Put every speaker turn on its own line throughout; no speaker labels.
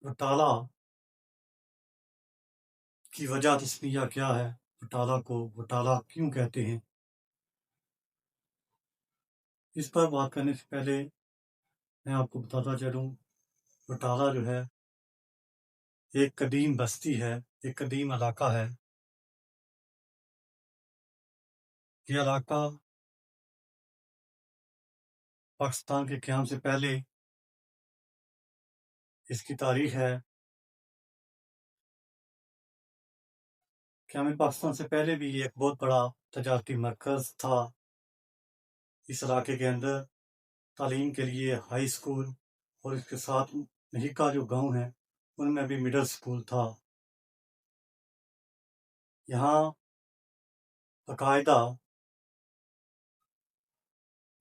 बटाला की वजह तस्मीया क्या है? बटाला को बटाला क्यों कहते हैं? इस पर बात करने से पहले मैं आपको बताता चलूँ, बटाला जो है एक कदीम बस्ती है, एक कदीम इलाका है। ये इलाका पाकिस्तान के क़याम से पहले इसकी तारीख है। क़याम पाकिस्तान से पहले भी ये एक बहुत बड़ा तजारती मरकज़ था। इस इलाके के अंदर तालीम के लिए हाई स्कूल और इसके साथ नहीका जो गाँव है उनमें भी मिडल स्कूल था। यहाँ बाकायदा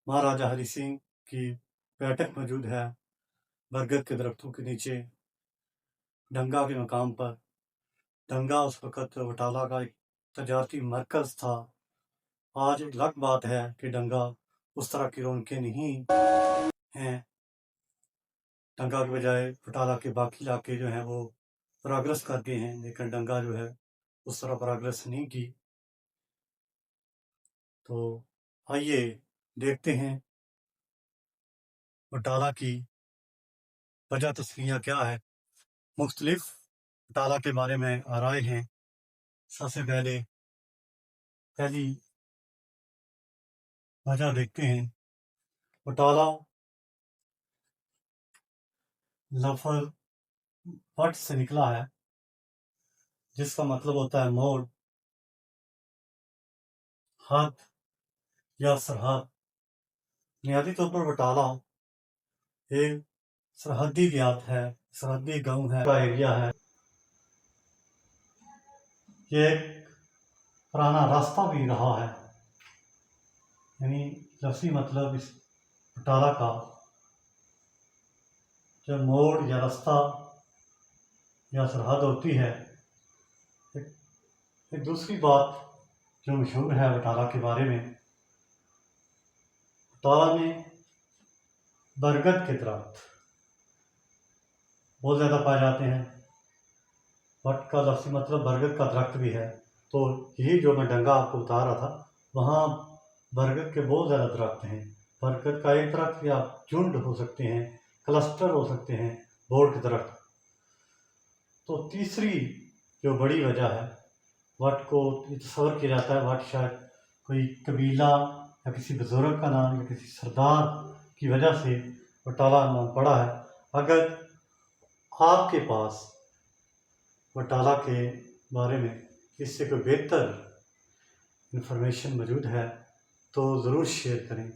महाराजा हरि सिंह की बैठक मौजूद है, बरगद के दरख्तों के नीचे डंगा के मकाम पर। डंगा उस वक़्त बटाला का एक तजारती मरकज़ था। आज अलग बात है कि डंगा उस तरह की रौनकें नहीं हैं। डंगा के बजाय बटाला के बाकी इलाके जो हैं वो प्रोग्रेस कर गए हैं, लेकिन डंगा जो है उस तरह प्रोग्रेस नहीं की। तो आइए देखते हैं बटाला की वजह तस्मीया क्या है। मुख्तलिफ बटाला के बारे में आराए हैं। सबसे पहली वजह देखते हैं। बटाला लफ्ज़ वट से निकला है, जिसका मतलब होता है मोड़, हद या सरहद। बुनियादी तौर पर बटाला एक सरहदी देहात है, सरहदी गाँव है का एरिया है। ये एक पुराना रास्ता भी रहा है, यानी लफ्ज़ी मतलब इस बटाला का जब मोड़ या रास्ता या सरहद होती है। एक दूसरी बात जो मशहूर है बटाला के बारे में, बटाला में बरगद के दरख्त बहुत ज़्यादा पाए जाते हैं। वट का लफ्ज़ी मतलब बरगद का दरख्त भी है। तो यही जो मैं डंगा आपको बता रहा था, वहाँ बरगद के बहुत ज़्यादा दरख्त हैं। बरगद का एक दरख्त या झुंड हो सकते हैं, क्लस्टर हो सकते हैं, बोर्ड के दरख्त। तो तीसरी जो बड़ी वजह है, वट को ये तस्वर किया जाता है वट शायद कोई कबीला या किसी बुजुर्ग का नाम या किसी सरदार की वजह से बटाला नाम पड़ा है। अगर आपके पास बटाला के बारे में इससे कोई बेहतर इंफॉर्मेशन मौजूद है तो ज़रूर शेयर करें।